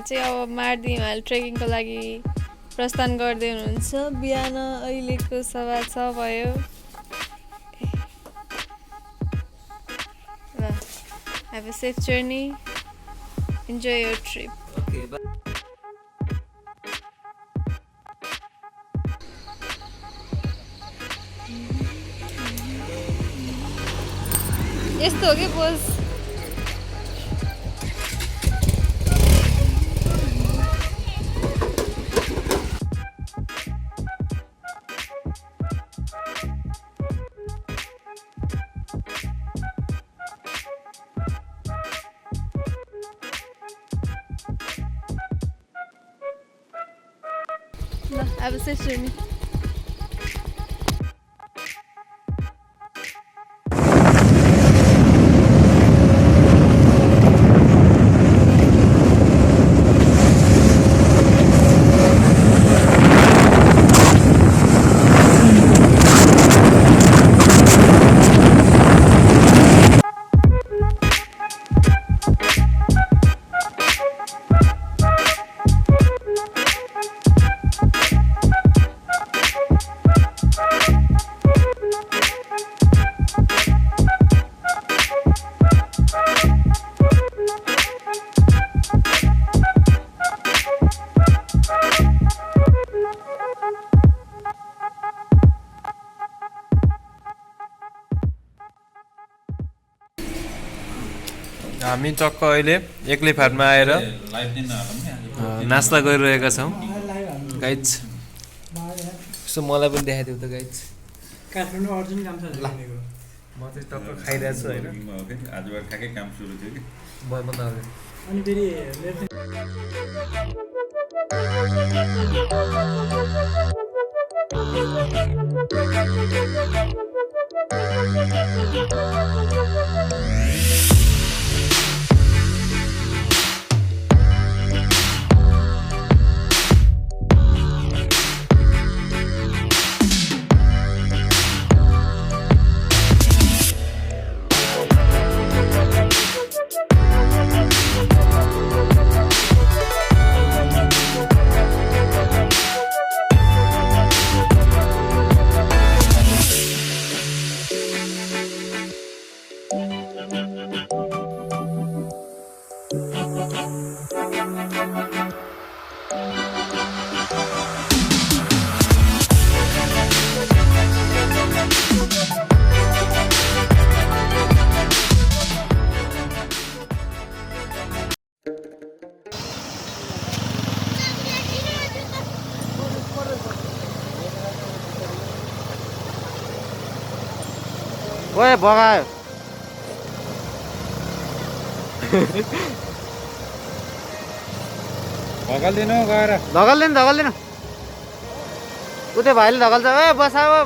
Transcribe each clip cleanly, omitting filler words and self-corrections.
चाहिँ अब मार्दी हिमाल ट्रेकिङको लागि प्रस्थान गर्दै हुनुहुन्छ। बिहान अहिलेको 6:15 भयो। Have a safe journey. Enjoy your trip. Okay, bye. यस्तो हो कि pose Have a safe journey. हामी टक्क अहिले एक्लै फार्टमा आएर नास्ता गरिरहेका छौँ गाइज। यसो मलाई पनि देखाइदेऊ त गाइज। काठमाडौँ अर्जुन काम छ म चाहिँ टक्क खाइरहेको छु होइन। आजबाट खाएकै काम सुरु थियो कि अनि फेरि ओए बगायो धकाल्दिनु गएर धकाल्दिनु उतै भाइले धकाल्छ। ए बसाओ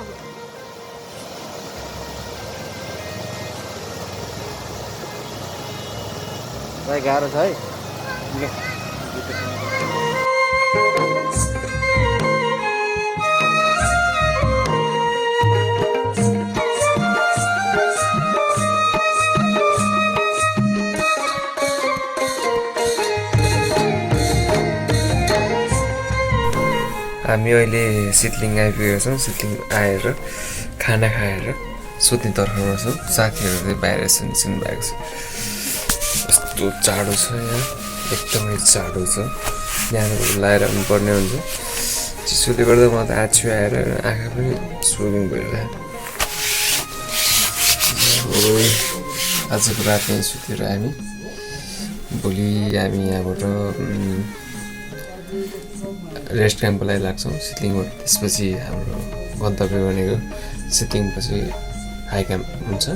भाइ गाह्रो छ है। हामी अहिले सिटलिङ आइपुगेका छौँ। सिटलिङ आएर खाना खाएर सुत्ने तर्फमा छौँ। साथीहरू चाहिँ बाहिर सुन्नु भएको छ। यस्तो जाडो छ यहाँ, एकदमै जाडो छ। यहाँ लगाएर पर्ने हुन्छ। चिसोले गर्दा म त आँछु आएर आँखा पनि स्विमिङ भइरहेको। आजको रात यहीँ सुतेर हामी भोलि हामी यहाँबाट रेस्ट क्याम्पको लागि लाग्छौँ सिटलिङबाट। त्यसपछि हाम्रो गन्तव्य भनेको सिटलिङपछि हाई क्याम्प हुन्छ।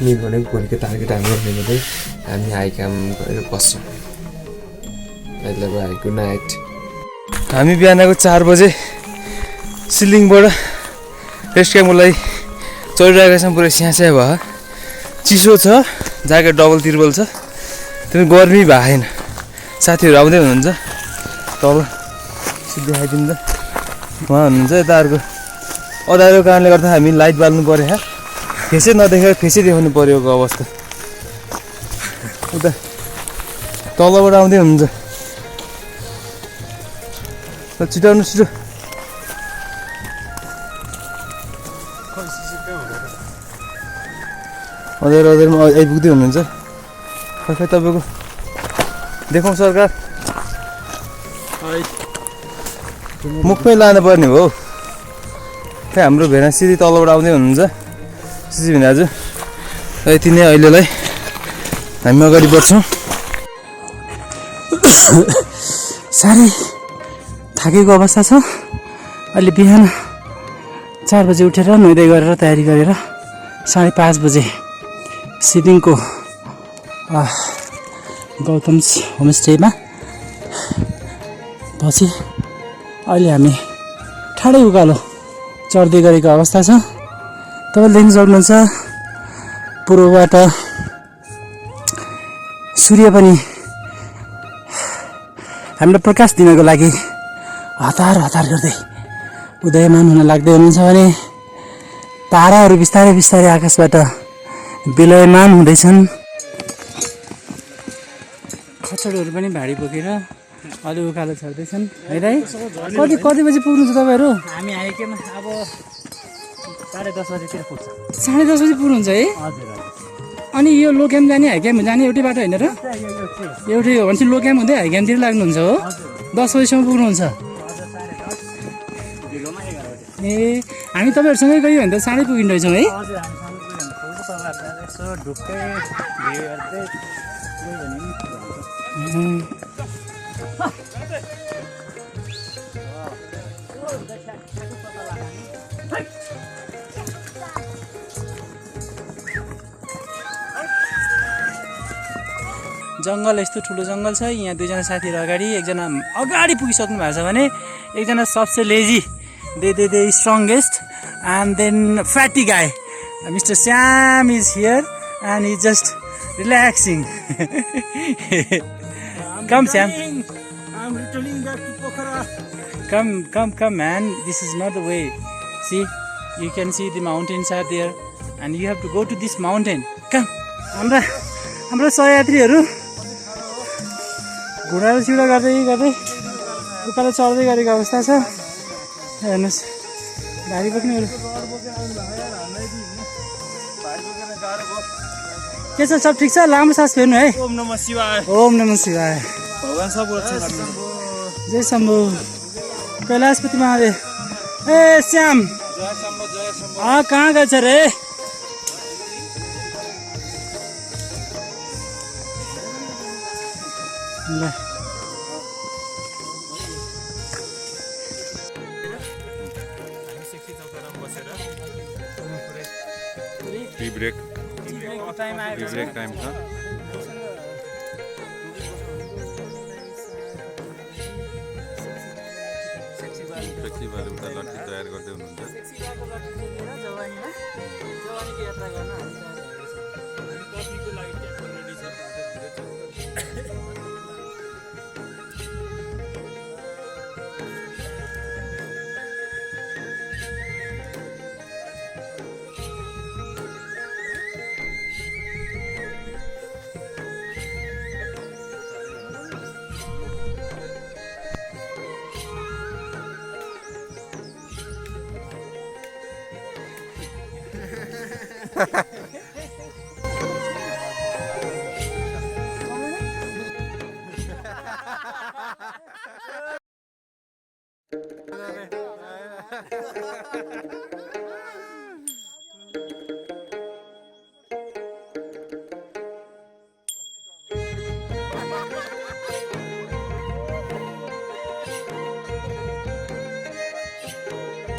यही भनेको भोलिको टार्गेट हाम्रो भनेको चाहिँ हामी हाई क्याम्प गएर बस्छौँ। अहिले बाई गुड नाइट। हामी बिहानको 4 बजे सिटलिङबाट रेस्ट क्याम्पको लागि चढिरहेका छौँ। पुरै स्यास्या भयो, चिसो छ, ज्याकेट डबल तिर्बल छ, त्यो गर्मी भएन। साथीहरू आउँदै हुनुहुन्छ तल देखाइदिनु त उहाँ हुनुहुन्छ। यता अर्को अँध्यारो कारणले गर्दा हामी लाइट बाल्नु पऱ्यो। फेसै नदेखेर फेसै देखाउनु परेको अवस्था। उता तलबाट आउँदै हुनुहुन्छ ल छिटाउनु छिटो अँध्यारोमा आइपुग्दै हुनुहुन्छ खै खै तपाईँको देखाउँ सरकार मुखमै लानुपर्ने हो खै हाम्रो भेना सिधै तलबाट आउँदै हुनुहुन्छ सिसी भेना दाजु यति नै अहिलेलाई हामी अगाडि बढ्छौँ साह्रै थाकेको अवस्था छ अहिले बिहान 4 बजे उठेर नुहाइधुवाइ गरेर तयारी गरेर 5:30 बजे सिलिङको गौतम्स होमस्टेमा पछि अहिले हामी ठाडै उकालो चढ्दै गरेको अवस्था छ। तपाईँले देख्न सक्नुहुन्छ पूर्वबाट सूर्य पनि हामीलाई प्रकाश दिनको लागि हतार हतार गर्दै उदयमान हुन लाग्दै हुनुहुन्छ भने ताराहरू बिस्तारै बिस्तारै आकाशबाट विलयमान हुँदैछन्। खचडहरू पनि भाडी बोकेर अलि उकालो चढ्दैछन् है दाइ। कति बजी पुग्नुहुन्छ तपाईँहरू? हामी आइकेमा अब 10:30 बजीतिर पुग्छ। 10:30 बजी पुग्नुहुन्छ है? हजुर। अनि यो लोक्याम जाने हाइक्याम जाने एउटै बाटो होइन र? एउटै हो भनेपछि लोक्याम हुँदै हाइक्यामतिर लाग्नुहुन्छ हो? 10 बजीसम्म पुग्नुहुन्छ? ए हामी तपाईँहरूसँगै गयो भने त चाँडै पुगिँदो रहेछौँ है? जङ्गल यस्तो ठुलो जङ्गल छ। यहाँ दुईजना साथीहरू अगाडि, एकजना अगाडि पुगिसक्नु भएको छ भने एकजना सबसे lazy the strongest and then fatty guy mister Shyam is here and is just relaxing. Come Shyam, come man, this is not the way. See, you can see the mountains are there and you have to go to this mountain. Come. हाम्रो सहयात्रीहरू घुँडाले छिडो गर्दै उकालो चढ्दै गरेको अवस्था छ। हेर्नुहोस् भारी बोक्नेहरू के छ? सब ठिक छ? लामो सास फेर्नु है। ओम नमः शिवाय। ओम नमः शिवाय। भगवान सब जय शम्भु। कैलाशपति महादेव। ए श्याम कहाँ गएछ रे? ल टी ब्रेक टाइम छ। सेक्सीबाले उता लट्ठी तयार गर्दै हुनुहुन्छ।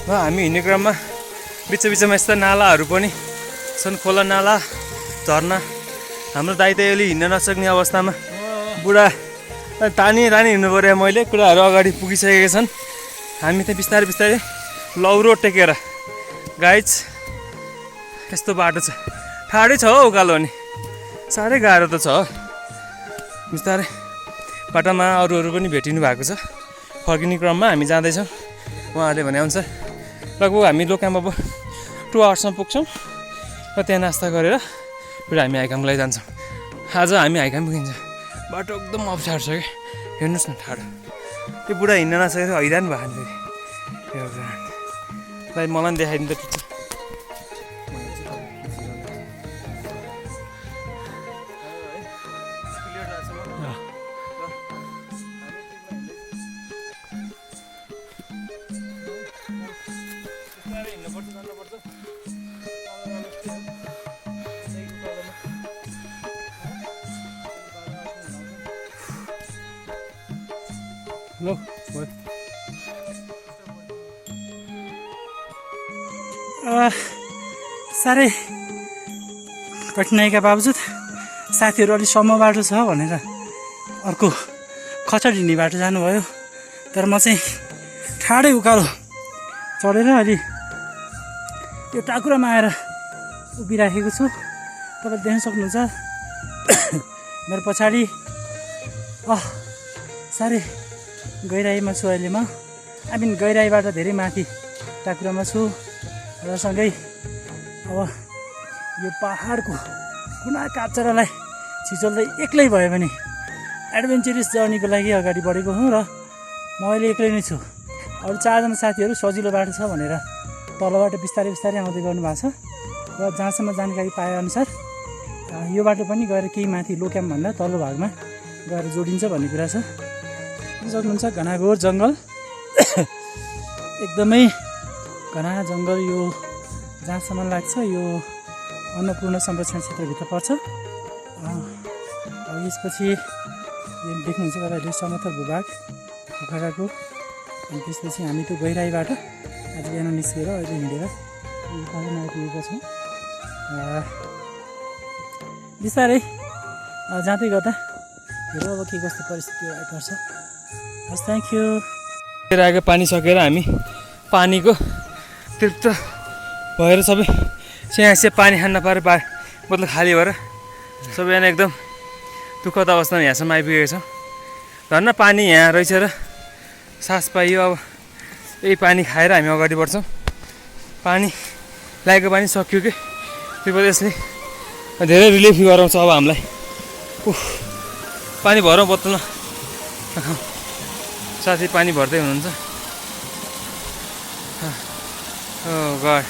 हामी हिँड्ने क्रममा बिचमा यस्ता नालाहरू पनि छन्, खोला नाला झर्ना। हाम्रो दाइ त अहिले हिँड्न नसक्ने अवस्थामा बुढा तानी हिँड्नु पऱ्यो। मैले कुराहरू अगाडि पुगिसकेका छन्। हामी त बिस्तारै लौरो टेकेर गाइज यस्तो बाटो छ, ठाडै छ हो उकालो, अनि साह्रै गाह्रो त छ। बिस्तारै बाटोमा अरूहरू पनि भेटिनु भएको छ। फर्किने क्रममा हामी जाँदैछौँ। उहाँहरूले भने अनुसार लगभग हामी लोक्याम अब 2 आवर्समा पुग्छौँ र त्यहाँ नास्ता गरेर फेरि हामी हाइकामको लागि जान्छौँ। आज हामी हाइकाम पुगिन्छ। बाटो एकदम अप्ठ्यारो छ कि, हेर्नुहोस् न ठाडो त्यो बुढा हिँड्न नसकेर हैरान भयो नि फेरि मलाई पनि देखाइदिनु त ठिक छ ल साह्रै कठिनाइका बावजुद साथीहरू अलिक सम्म बाटो छ भनेर अर्को खचड हिँड्ने बाटो जानुभयो तर म चाहिँ ठाडै उकालो चढेर अलि यो टाकुरामा आएर उभिराखेको छु तपाईँले देख्न सक्नुहुन्छ मेरो पछाडि साह्रै गहिराइमा छु अहिले म गहिराइबाट धेरै माथि टाकुरामा छु र सँगै अब यो पहाडको कुना काचरालाई छिचोल्दै एक्लै भयो भने एडभेन्चरस जर्नीको लागि अगाडि बढेको हुँ र म अहिले एक्लै नै छु अरू 4 जना साथीहरू सजिलो बाटो छ भनेर तलबाट बिस्तारै बिस्तारै आउँदै गर्नुभएको छ र जहाँसम्म जानकारी पाएअनुसार यो बाटो पनि गएर केही माथि लोक्यामभन्दा तल्लो भागमा गएर जोडिन्छ भन्ने कुरा छ सक्नुहुन्छ घनाघोर जङ्गल एकदमै घना जङ्गल यो जहाँसम्म लाग्छ यो अन्नपूर्ण संरक्षण क्षेत्रभित्र पर्छ यसपछि देख्नुहुन्छ तपाईँहरूले समतल भूभाग पोखराको अनि त्यसपछि हामी त्यो गहिराइबाट आज बिहान निस्केर अहिले हिँडेर उकालो आइपुगेका छौँ बिस्तारै जाँदै गर्दा हेरौँ अब के कस्तो परिस्थितिहरू आइपर्छ हस् थ्याङ्क यू आएको पानी सकेर हामी पानीको तृप्त भएर सबै स्याहाँ पानी खान नपाएर बोतल खाली भएर सबैजना एकदम दुःखद अवस्थामा यहाँसम्म आइपुगेको छौँ धन्न पानी यहाँ रहेछ र सास पाइयो अब यही पानी खाएर हामी अगाडि बढ्छौँ पानी लागेको पानी सक्यो कि त्यो यसले धेरै रिलिफ गराउँछ अब हामीलाई पानी भरौँ बोतलमा साथी पानी भर्दै हुनुहुन्छ गड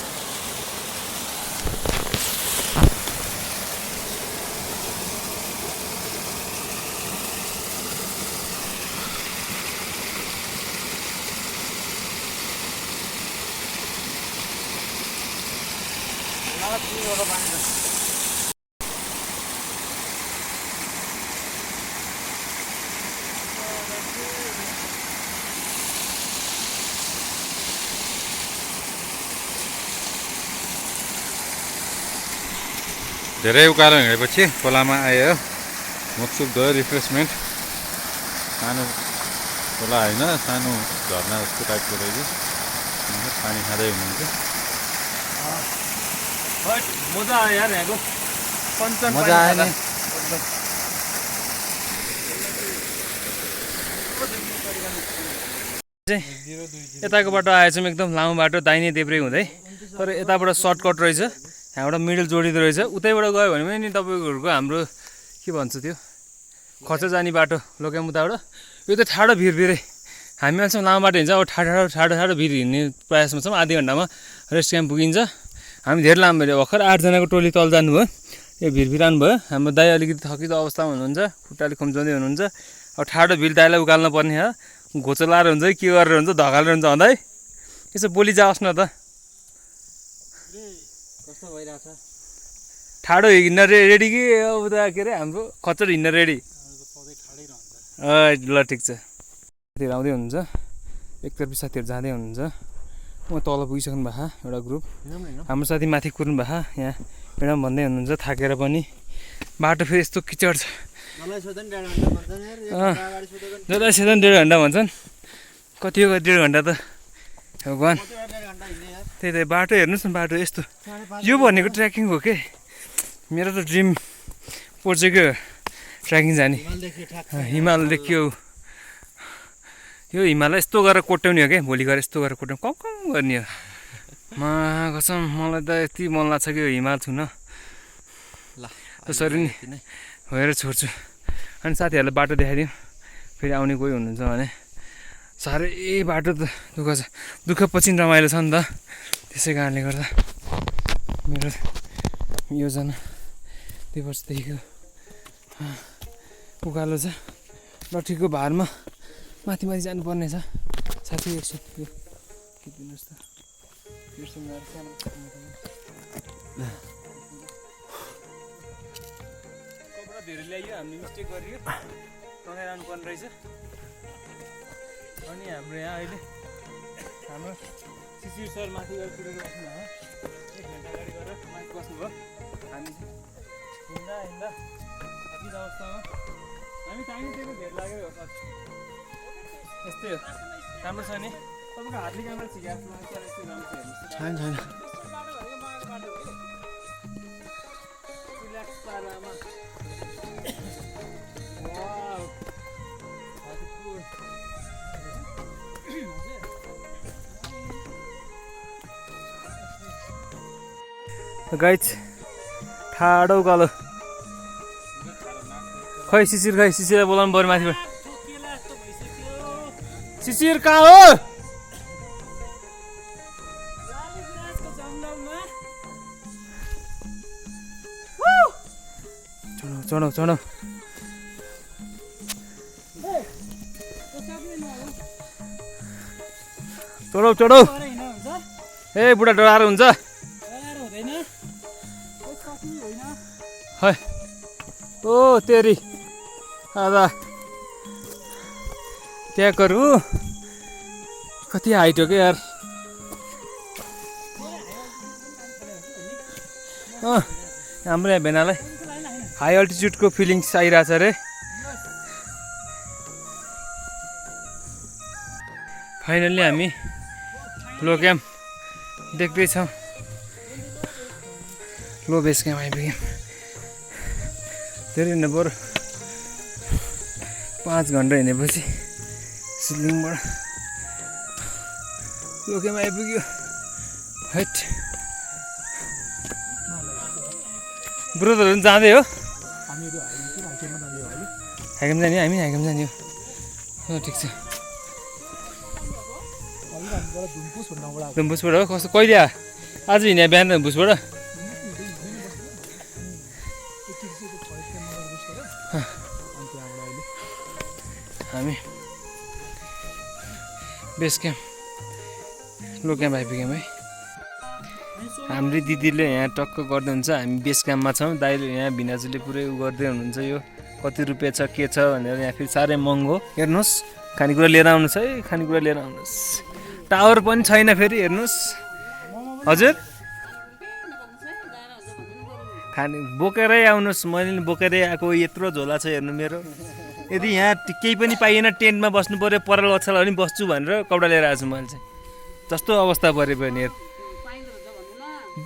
धेरै उकालो हिँडेपछि खोलामा आयो मुखसुख धोयो रिफ्रेसमेन्ट सानो खोला होइन सानो झर्ना जस्तो टाइपको रहेछ पानी खाँदै हुनुहुन्छ मजा आयो यार यहाँको मजा आयो नि यताको बाटो आएछौँ एकदम लामो बाटो दाहिने देब्रे हुँदै तर यताबाट सर्टकट रहेछ यहाँबाट मिडल जोडिँदो रहेछ उतैबाट गयो भने पनि तपाईँहरूको हाम्रो के भन्छ त्यो खर्च जाने बाटो लोक्यामुताबाट यो त ठाडो भिरभिरै हामी अहिलेसम्म लामो बाटो हिँड्छ अब ठाडो भिर हिँड्ने प्रयासमा छौँ आधी घन्टामा रेस्ट क्याम्प पुगिन्छ हामी धेरै लामो भयो भर्खर 8 जनाको टोली तल जानुभयो यो भिरभिर आउनुभयो हाम्रो दाइ अलिकति थकित अवस्थामा हुनुहुन्छ खुट्टाले खुम्चाउँदै हुनुहुन्छ अब ठाडो भिर दाइलाई उकाल्न पर्ने हो घोचो लाएर हुन्छ कि के गरेर हुन्छ धकालेर हुन्छ हँदै यसो बोली जाओस् न त कस्तो भइरहेछ ठाडो हिँड्न रेडी कि अब त के अरे हाम्रो खच्चड हिँड्न रेडी ल ठिक छ साथीहरू आउँदै हुनुहुन्छ एकतर्फी साथीहरू जाँदै हुनुहुन्छ म तल पुगिसक्नु भएको एउटा ग्रुप हाम्रो साथी माथि कुर्नु भएको यहाँ एउटा भन्दै हुनुहुन्छ थाकेर पनि बाटो फेरि यस्तो किचड छ जता सेदन 1.5 घन्टा भन्छन् कति हो 1.5 घन्टा त भगवान् त्यही त बाटो हेर्नुहोस् न बाटो यस्तो यो भनेको ट्रेकिङ हो के मेरो त ड्रिम प्रोजेक्ट ट्रेकिङ जाने हिमाल देखियो यो हिमालय यस्तो गरेर कोट्याउने हो क्या भोलि गएर यस्तो गरेर कोट्याउने कम गर्ने हो कसम मलाई त यति मन लाग्छ कि यो हिमाल छुन त्यसरी नै भएर छोड्छु अनि साथीहरूलाई बाटो देखाइदिउँ फेरि आउने कोही हुनुहुन्छ भने साह्रै बाटो त दुःख छ, दुःख पछि रमाइलो छ नि त। त्यसै कारणले गर्दा मेरो योजना 2 वर्षदेखिको उकालो छ। लट्ठीको भारमा माथि जानुपर्ने छ। साथी एकछिन यो खिचिदिनुहोस् त। कपडा धेरै ल्याइयो, हामीले मिस्टेक गरियो, टँगाइरहनु पर्ने रहेछ। अनि हाम्रो यहाँ अहिले हाम्रो शिशिर सर माथि गएर कुरेर बस्नु भयो। 1 घन्टा अगाडि गएर माथि बस्नुभयो। हामी हिँड्दा कति अवस्थामा हामी टाइम दिएको धेरै लागेर हो सर। यस्तै हो, राम्रो छ नि। तपाईँको हातले क्यामेरा छिकाएको छैन छैन। रिल्याक्स पारामा गाइज ठाडो उकालो। खै शिशिरलाई बोलाउनु पऱ्यो माथिबाट। शिशिर कहाँ हो? चढौ चढौ। चढौ चढौ। ए बुढा डराएर हुन्छ। है ओ तेरी आधा क्या करूँ, कति हाइट हो क्या यार। हाम्रो यहाँ भेनालाई हाई अल्टिट्युडको फिलिङ्स आइरहेछ अरे। फाइनल्ली हामी लो क्याम्प देख्दैछौँ। लो बेस क्याम्प आइपुग्यौँ। धेरै हिँड्नु पऱ्यो, 5 घन्टा हिँडेपछि सिलिङबाट लो क्याम्प आइपुग्यो। हैट ब्रोदरहरू पनि जाँदै हो। हाइकम जाने, हामी हाइकम जाने हो। ठिक छ। धुम्पुसबाट हो? कस्तो कहिले आज हिँड्यो बिहान धुम्पुसबाट? हामी बेस क्याम्प लो क्याम्प आइपुग्यौँ है। हाम्रो दिदीले यहाँ टक्क गर्दै हुन्छ। हामी बेस क्याम्पमा छौँ। दाइले यहाँ भिनाजुले पुरै उ गर्दै हुनुहुन्छ। यो कति रुपियाँ छ के छ भनेर यहाँ फेरि साह्रै महँगो। हेर्नुहोस् खानेकुरा लिएर आउनुहोस् है, खानेकुरा लिएर आउनुहोस्। टावर पनि छैन फेरि हेर्नुहोस्। हजुर खाने बोकेरै आउनुहोस्। मैले बोकेरै आएको, यत्रो झोला छ हेर्नु मेरो। यदि यहाँ केही पनि पाइएन, टेन्टमा बस्नु पऱ्यो, पराल ओछ्याल पनि बस्छु भनेर कपडा लिएर आएको छु मैले चाहिँ। जस्तो अवस्था पऱ्यो पनि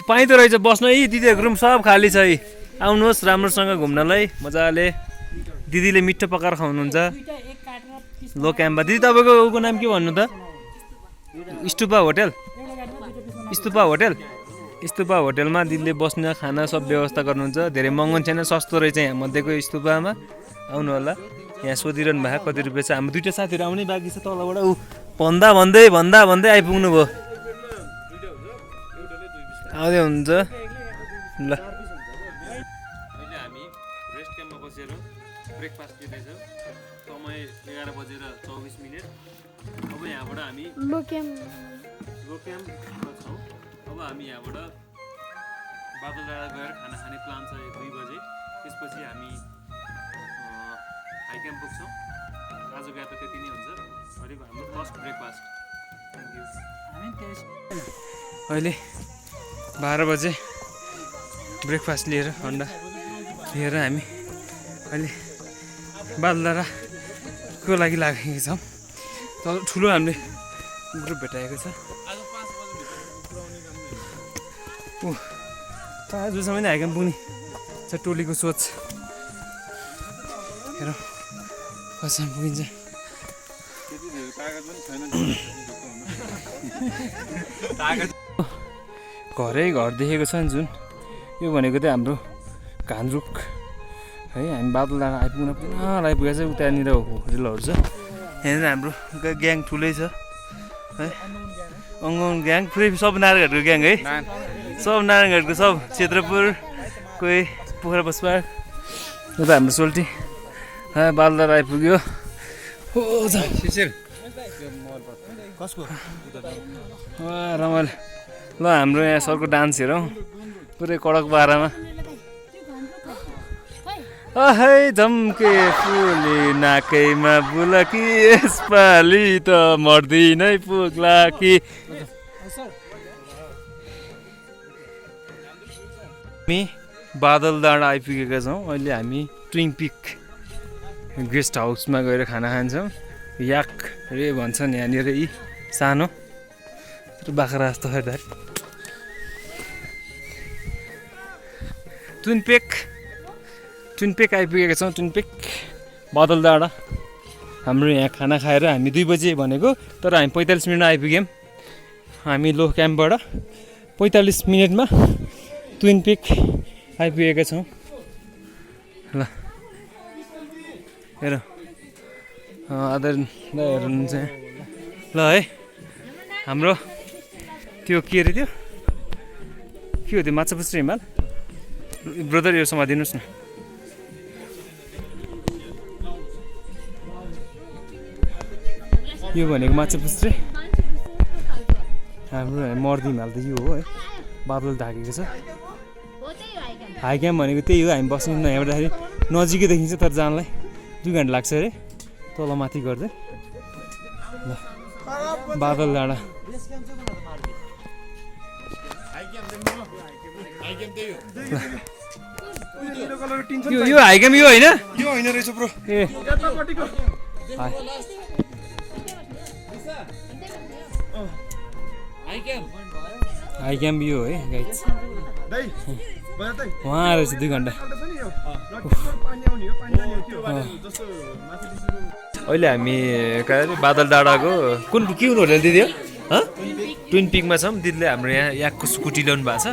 पाइँदो रहेछ बस्नु। है दिदीहरूको रुम सब खाली छ है। आउनुहोस् राम्रोसँग घुम्नलाई मजाले। दिदीले मिठो पकाएर खुवाउनुहुन्छ लो क्याम्पमा। दिदी तपाईँको उको नाम के भन्नु त? स्तुपा होटेल। स्तुपा होटेल। स्तुपा होटेलमा दिदीले बस्न खाना सब व्यवस्था गर्नुहुन्छ। धेरै महँगो छैन, सस्तो रहेछ यहाँ मध्येको स्तुपामा। आउनु होला। यहाँ सोधिरहनु भएको कति रुपियाँ छ। हाम्रो 2टा साथीहरू आउनै बाँकी छ तलबाट। ऊ भन्दै आइपुग्नु भयो। आउँदै हुन्छ ल। अहिले हामी रेस्ट क्याम्पमा बसेर ब्रेकफास्ट लिँदैछौँ। समय 11:24। अब यहाँबाट हामी लो क्याम्पमा छौँ। अब हामी यहाँबाट बादल डाँडा गएर खाना खाने प्लान छ 2 बजे। त्यसपछि हामी हाई क्याम्प पुग्छौँ। आजको यात्रा त्यति नै हुन्छ। अहिले हाम्रो फर्स्ट ब्रेकफास्ट। Thank you. अहिले 12 बजे ब्रेकफास्ट लिएर अन्डा लिएर हामी अहिले बालडाँडाको लागि लागेको छौँ। तल ठुलो हामीले ग्रुप भेटाएको छ। आजसम्म नै हाइकम पुग्ने छ टोलीको सोच। हेरौँ कसरी पुगिन्छ। घर देखेको छ नि जुन, यो भनेको चाहिँ हाम्रो घान्द्रुक है। हामी बादल डाँडा आइपुग्न पुनः आइपुगेको छ। उतानिर होटलहरू छ। हेर्नु हाम्रो ग्याङ ठुलै छ है अङ्गन ग्याङ पुरै सब नारायणघाटको ग्याङ है सब नारायणघाटको सब क्षेत्रपुर कोही पोखरा बसपार यो त हाम्रो सोल्टी बालदार आइपुग्यो हो रमाइलो ल हाम्रो यहाँ सरको डान्स हेरौँ पुरै कडक बाह्रमा है झम्के फुली नाकैमा बुलकी यसपालि त मर्दिनै पुग्ला कि हामी बादल डाँडा आइपुगेका छौँ अहिले हामी ट्विन पिक गेस्ट हाउसमा गएर खाना खान्छौँ याक रे भन्छन् यहाँनिर यी सानो बाख्रा जस्तो हेर्दा ट्विन पिक आइपुगेका छौँ ट्विन पिक बादल डाँडा हाम्रो यहाँ खाना खाएर हामी 2 बजे भनेको तर हामी 45 मिनटमा आइपुग्यौँ हामी लो क्याम्पबाट 45 मिनटमा ट्विन पिक आइपुगेका छौँ ल हेर आदर दाइहरू हुनुहुन्छ ल है हाम्रो त्यो के अरे त्यो के हो त्यो माछा पुच्छ्रे हिमाल ब्रदर यो समातिदिनुहोस् न यो भनेको माछा पुच्छ्रे हाम्रो मर्दी हिमाल त यो हो है बादल ढाकेको छ हाई क्याम्प भनेको त्यही हो हामी बस्नु यहाँबाट नजिकै देखिन्छ तर जानलाई 2 घन्टा लाग्छ अरे तल माथि गर्दै ल बादल डाँडा यो हाई क्याम्प यो होइन यो होइन रहेछ ब्रो ए हाई क्याम्प यो है गाइस वहाँ रहेछ 2 घन्टा अहिले हामी कहाँ अरे बादल डाँडाको कुन होटल दिदी हो ट्विन पिकमा छौँ दिदीले हाम्रो यहाँको स्कुटी ल्याउनु भएको छ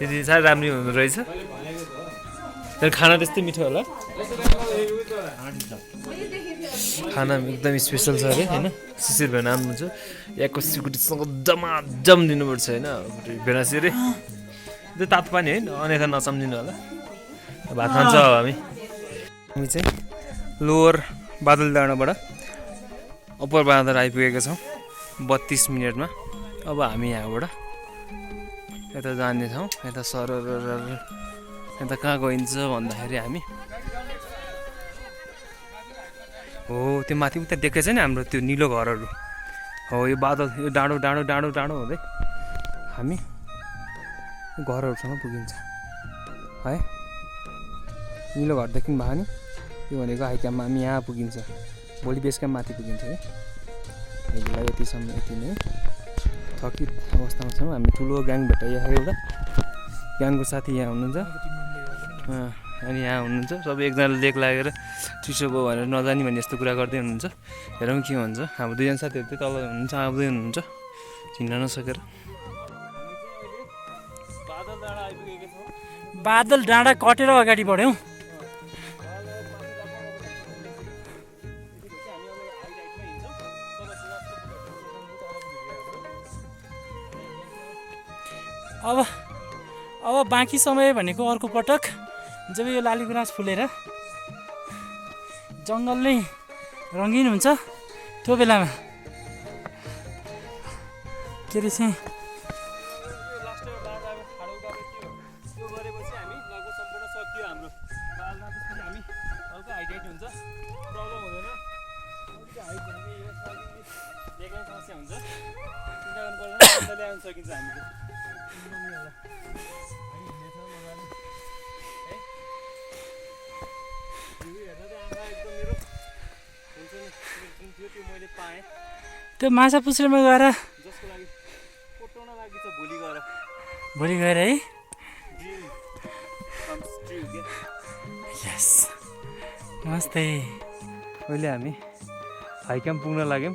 दिदी साह्रै राम्रो हुँदो रहेछ तर खाना त्यस्तै मिठो होला खाना एकदम स्पेसल छ अरे होइन शिशिर भेना आउनुहुन्छ यहाँको स्कुटीसँग जमाजम दिनुपर्छ होइन भेनासी अरे त्यो तातो पानी होइन अन्यथा नसम्झिनु होला भात खान्छ अब हामी चाहिँ लोवर बादल डाँडाबाट अप्पर बाँदर आइपुगेका छौँ 32 मिनटमा अब हामी यहाँबाट यता जानेछौँ यता सरर यता कहाँ गइन्छ भन्दाखेरि हामी हो त्यो माथि उता देखेको छ नि हाम्रो त्यो निलो घरहरू हो यो बादल यो डाँडो डाँडो डाँडो डाँडो हुँदै हामी घरहरूसँग पुगिन्छ है निलो घर देख्नु भएको नि यो भनेको हाई क्याम्पमा हामी यहाँ पुगिन्छ भोलि बेस क्याम्प माथि पुगिन्छ है अहिलेलाई यतिसम्म यति नै थकित अवस्थामा छौँ हामी ठुलो ग्याङ भेटाइयो एउटा ग्याङको साथी यहाँ हुनुहुन्छ अनि यहाँ हुनुहुन्छ सबै एकजनाले लेक लागेर चिसो भयो भनेर नजाने भन्ने यस्तो कुरा गर्दै हुनुहुन्छ हेरौँ के हुन्छ हाम्रो 2 जना साथीहरू चाहिँ तल हुनुहुन्छ आउँदै हुनुहुन्छ चिन्न नसकेर बादल डाँडा कटेर अगाडि बढ्यौँ अब बाँकी समय भनेको अर्को पटक जब यो लालीगुराँस फुलेर जङ्गल नै रङ्गिन हुन्छ त्यो बेलामा के अरे चाहिँ त्यो माछा पुच्छ्रेमा गएर भोलि गएर है यस नमस्ते अहिले हामी हाई क्याम्प पुग्न लाग्यौँ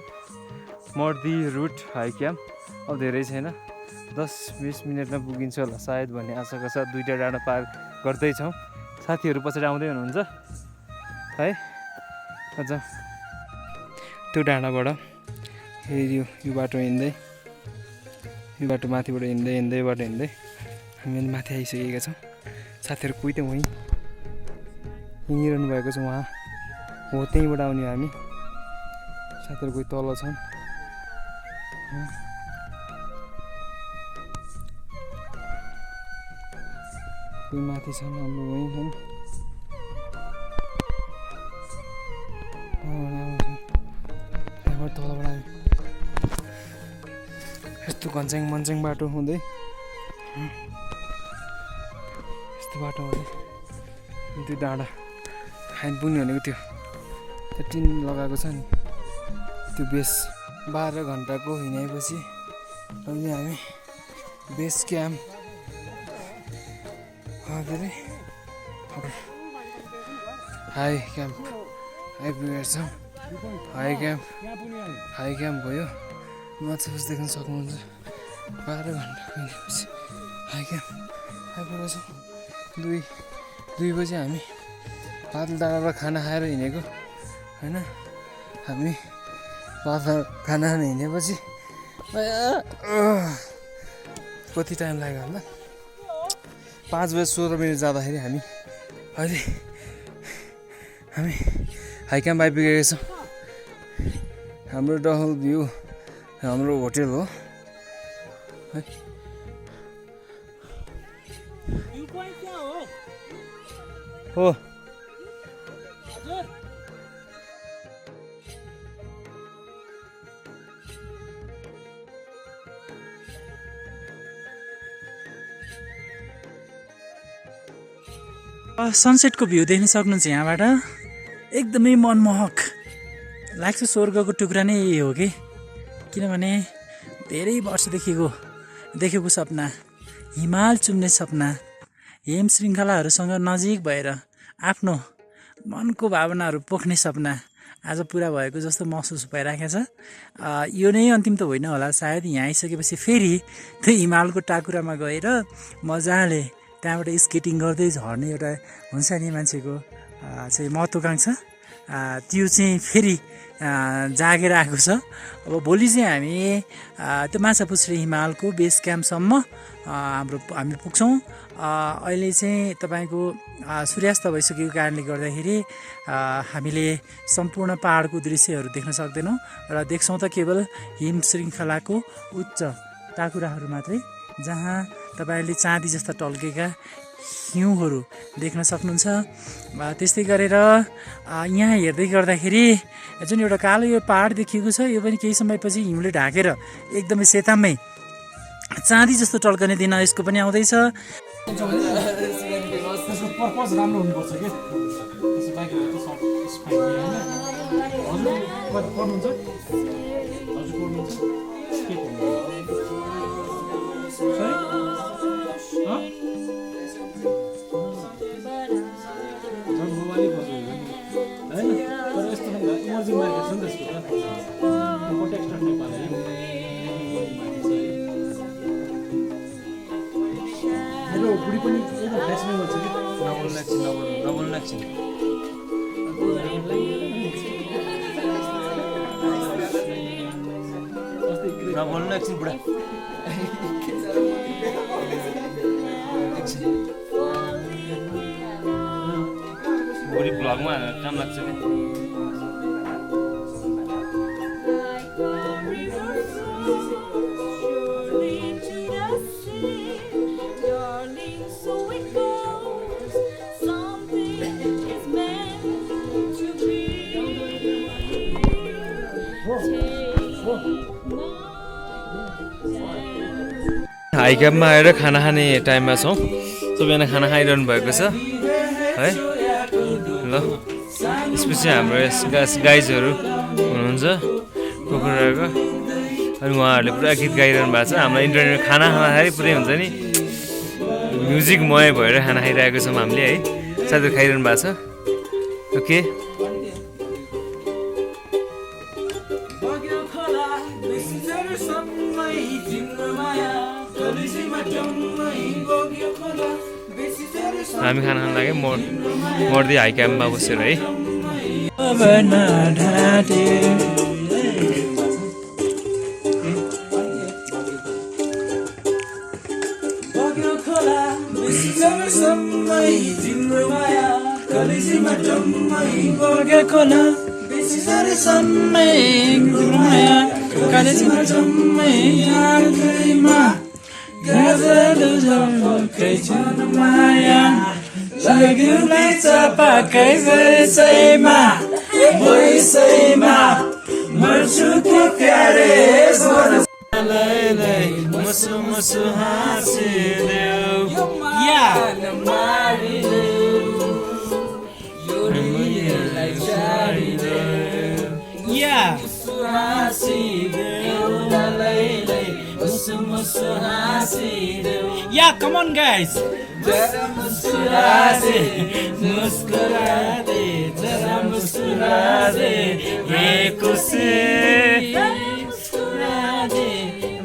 मर्दी रुट हाई क्याम्प अब धेरै छैन 10-20 मिनटमा पुगिन्छ होला सायद भन्ने आशाको साथ 2टा डाँडा पार गर्दैछौँ साथीहरू पछाडि आउँदै हुनुहुन्छ है अझ त्यो डाँडाबाट फेरि यो बाटो हिँड्दै यो बाटो माथिबाट हिँड्दै हिँड्दै बाटो हिँड्दै हामी अनि माथि आइसकेका छौँ। साथीहरू कोही त वहीँ हिँडिरहनु भएको छ, उहाँ हो त्यहीँबाट आउने हामी। साथीहरू कोही तल छन्, कोही माथि छन्, हाम्रो वहीँ छन्। त्यहाँबाट तलबाट आयो यस्तो घन्च्याङ मन्च्याङ बाटो हुँदै यस्तो बाटो हुँदै त्यो डाँडा हामी पुग्ने भनेको त्यो टिन लगाएको छ नि त्यो बेस 12 घन्टाको हिँडाएपछि अहिले हामी बेस क्याम्प हाई क्याम्प आइपुगेको छ। हाई क्याम्प भयो, माछापुछ देख्न सक्नुहुन्छ। 12 घन्टा हिँडेपछि हाई क्याम्प आइपुगेको छौँ। 2 बजी हामी पातल डाँडाबाट खाना खाएर हिँडेको होइन। हामी पातल खाना खान हिँडेपछि कति टाइम लाग्यो होला, 5:16 जाँदाखेरि हामी अहिले हाई क्याम्प आइपुगेको छौँ। हाम्रो डहल भ्यू हाम्रो होटेल हो है। हो सनसेटको भ्यू देख्न सक्नुहुन्छ यहाँबाट, एकदमै मनमोहक लाग्छ। स्वर्गको टुक्रा नै यही हो कि, किनभने धेरै वर्षदेखिको देखेको सपना, हिमाल चुम्ने सपना, हिम श्रृङ्खलाहरूसँग नजिक भएर आफ्नो मनको भावनाहरू पोख्ने सपना आज पुरा भएको जस्तो महसुस भइरहेको छ। यो नै अन्तिम त होइन होला सायद। यहाँ आइसकेपछि फेरि त्यो हिमालको टाकुरामा गएर मजाले त्यहाँबाट स्केटिङ गर्दै झर्ने एउटा हुन्छ नि मान्छेको चाहिँ महत्त्वाकांक्षा, त्यो चाहिँ फेरि जागेर आएको छ। अब भोलि चाहिँ हामी त्यो माछापुच्छ्रे हिमालको बेस क्याम्पसम्म हामी पुग्छौँ। अहिले चाहिँ तपाईँको सूर्यास्त भइसकेको कारणले गर्दाखेरि हामीले सम्पूर्ण पहाडको दृश्यहरू देख्न सक्दैनौँ र देख्छौँ त केवल हिम श्रृङ्खलाको उच्च टाकुराहरू मात्रै, जहाँ तपाईँले चाँदी जस्ता टल्केका हिउँहरू देख्न सक्नुहुन्छ। त्यस्तै गरेर यहाँ हेर्दै गर्दाखेरि जुन एउटा कालो यो पहाड देखिएको छ, यो पनि केही समयपछि हिउँले ढाकेर एकदमै सेतामै चाँदी जस्तो टल्कने दिन यसको पनि आउँदैछ। पर्पज राम्रो हुनुपर्छ कि पढ्नुहुन्छ बुढी पनि एकदम फेसनेबल छ कि डबल एक्सन बुढा भोलि भ्लगमा काम लाग्छ कि। हाई क्याम्पमा आएर खाना खाने टाइममा छौँ। सबैजना खाना खाइरहनु भएको छ है। ल त्यसपछि हाम्रो गाइजहरू हुनुहुन्छ कुखुराको, अनि उहाँहरूले पुरा गीत गाइरहनु भएको छ। हाम्रो इन्टरनेट खाना खाँदाखेरि पुरै हुन्छ नि म्युजिकमय भएर खाना खाइरहेको छौँ हामीले है। साथीहरू खाइरहनु भएको छ। ओके हामी खाना खान लाग्यो मर्दी हाई क्याम्पमा बसेर है। जम्मै तिम्रो माया कलेजीमा जम्मै बगेको न बेसी सरेसम्मै तिम्रो माया कलेजीमा जम्मै आँखैमा गजल झलकै छन् माया लाग्नुलाई चपाकै वैसैमा मर्छु के प्यारे मुसु मुसु हाँसिदेऊ या या या कम ऑन गाइस जरा मुस्कुरा दे जरा मुस्कुरा दे ये खुशी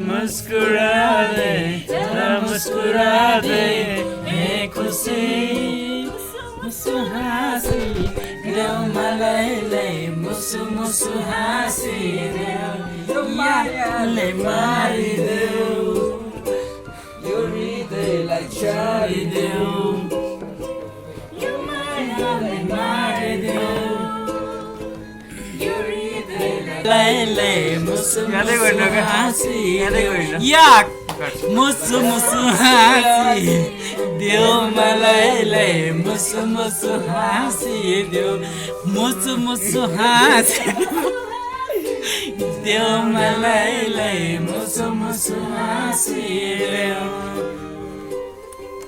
मुस्कुरा दे जरा मुस्कुरा दे ये खुशी मुसु हाँसी देऊ मलाई मुसु मुसु हाँसी देऊ मायाले मारिदेऊ यो हृदयलाई छाडिदेऊ यो मायाले मारिदेऊ यो हृदयलाई मुसु मुसु हाँसी या मुसु मुसु हाँसी देऊ मलाई मुसु मुसु हाँसी देऊ मुसु मुसु हाँसी देऊ मलाई मुसु मुसु हाँसी देऊ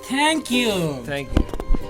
थ्याङ्क यू